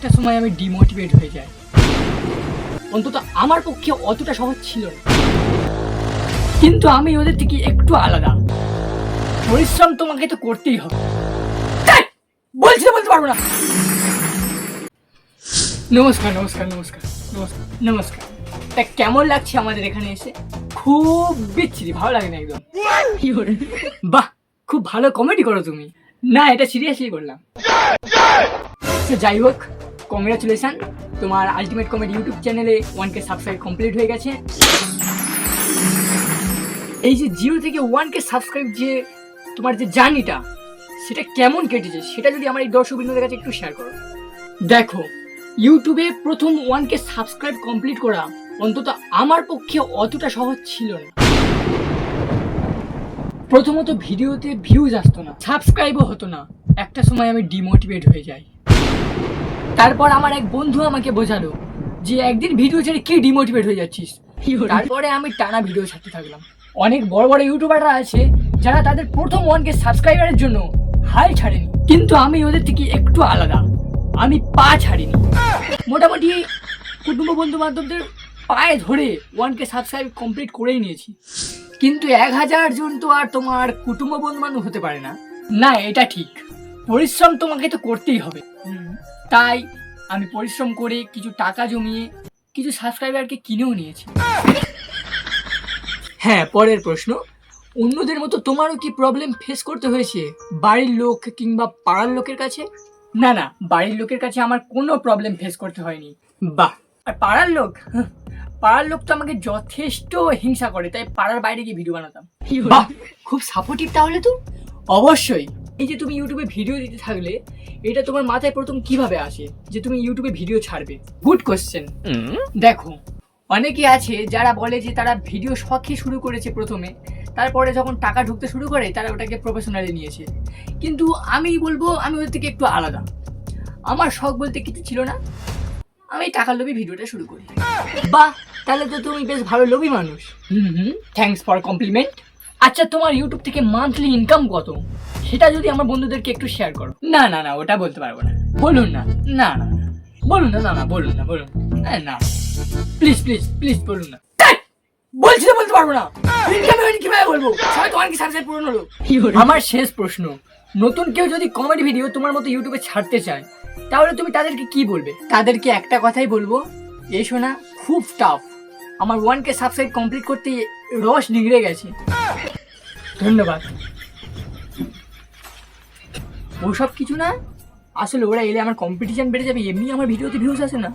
একটা সময় আমি ডিমোটিভেট হয়ে যাই। অন্তত আমার পক্ষে অতটা সহজ ছিল না, কিন্তু আমি ওদের থেকে একটু আলাদা। পরিশ্রম তোমাকে তো করতেই হবে। বলছি তো, বলতে পারবো না। নমস্কার নমস্কার নমস্কার নমস্কার নমস্কার। তা কেমন লাগছে আমাদের এখানে এসে? খুব বিচ্ছিরি, ভালো লাগে না একদম। বাহ, খুব ভালো কমেডি করো তুমি। না, এটা সিরিয়াসলি করলাম। তো যাই হোক, কংগ্রাচুলেশন, তোমার আলটিমেট কমেডি ইউটিউব চ্যানেলে 1K সাবস্ক্রাইব কমপ্লিট হয়ে গেছে। এই যে 0 থেকে 1K সাবস্ক্রাইব, যে তোমার যে জার্নিটা, সেটা কেমন কেটেছে সেটা যদি আমার এই দর্শক বিন্দুদের কাছে একটু শেয়ার করো। দেখো, ইউটিউবে প্রথম 1K সাবস্ক্রাইব কমপ্লিট করা অন্তত আমার পক্ষে অতটা সহজ ছিল না। প্রথমত ভিডিওতে ভিউজ আসতো না, সাবস্ক্রাইবও হতো না। একটা সময় আমি ডিমোটিভেট হয়ে যাই। তারপর আমার এক বন্ধু আমাকে বোঝালো যে একদিন ভিডিও ছেড়ে কি ডিমোটিভেট হয়ে যাচ্ছিস। তারপরে আমি টানা ভিডিও ছাড়তে থাকলাম। অনেক বড় বড় ইউটিউবাররা আছে যারা তাদের প্রথম 1K সাবস্ক্রাইবারের জন্য হাল ছাড়েনি, কিন্তু আমি ওদের থেকে একটু আলাদা। আমি পা ছাড়িনি। মোটামুটি কুটুম্ব বন্ধু বান্ধবদের পায়ে ধরে 1K সাবস্ক্রাইব কমপ্লিট করেই নিয়েছি। কিন্তু 1000 জন তো আর তোমার কুটুম্ব বন্ধু বান্ধব হতে পারে না। না, এটা ঠিক, পরিশ্রম তোমাকে তো করতেই হবে। তাই আমি পরিশ্রম করে কিছু টাকা জমিয়ে কিছু সাবস্ক্রাইবারকে কিনেও নিয়েছি। হ্যাঁ, পরের প্রশ্ন, অন্যদের মতো তোমারও কি প্রবলেম ফেস করতে হয়েছে বাড়ির লোক কিংবা পাড়ার লোকের কাছে? না না, বাড়ির লোকের কাছে আমার কোনো প্রবলেম ফেস করতে হয়নি। বাহ। আর পাড়ার লোক, পাড়ার লোক তো আমাকে যথেষ্ট হিংসা করে, তাই পাড়ার বাইরে গিয়ে ভিডিও বানাতাম। বাহ, খুব সাপোর্টিভ তাহলে তো। অবশ্যই। এই যে তুমি ইউটিউবে ভিডিও দিতে থাকলে, এটা তোমার মাথায় প্রথম কিভাবে আসে যে তুমি ইউটিউবে ভিডিও ছাড়বে? Good question. দেখো, অনেকে আছে যারা বলে যে তারা ভিডিও শখে শুরু করেছে প্রথমে, তারপরে যখন টাকা ঢুকতে শুরু করে তারা ওটাকে প্রফেশনালি নিয়েছে। কিন্তু আমি বলবো আমি ওদের থেকে একটু আলাদা। আমার শখ বলতে কিছু ছিল না, আমি টাকার লোভী ভিডিওটা শুরু করি। বাহ, তাহলে তো তুমি বেশ ভালো লোভী মানুষ। Thanks for compliment. আচ্ছা, তোমার ইউটিউব থেকে মান্থলি ইনকাম কত সেটা যদি আমার বন্ধুদেরকে একটু শেয়ার করো। না না না, ওটা বলতে পারবো না। বলুন না। না না না, বলুন না। না না, বলুন না, বলুন না, প্লিজ প্লিজ প্লিজ বলুন না। বলছি তো, বলতে পারবো না। ইনকাম হয়নি কিভাবে বলবো? সবাই তোমার কি সাবস্ক্রাইব পূরণ হলো? আমার শেষ প্রশ্ন, নতুন কেউ যদি কমেডি ভিডিও তোমার মতো ইউটিউবে ছাড়তে চায়, তাহলে তুমি তাদেরকে কি বলবে? তাদেরকে একটা কথাই বলবো, এই শোনা, খুব টাফ। আমার 1K সাবস্ক্রাইব কমপ্লিট করতে রস নিগড়ে গেছে। ধন্যবাদ। ওসব কিছু না, আসলে ওরা এলে আমার কম্পিটিশন বেড়ে যাবে, এমনি আমার ভিডিওতে ভিউজ আসে না।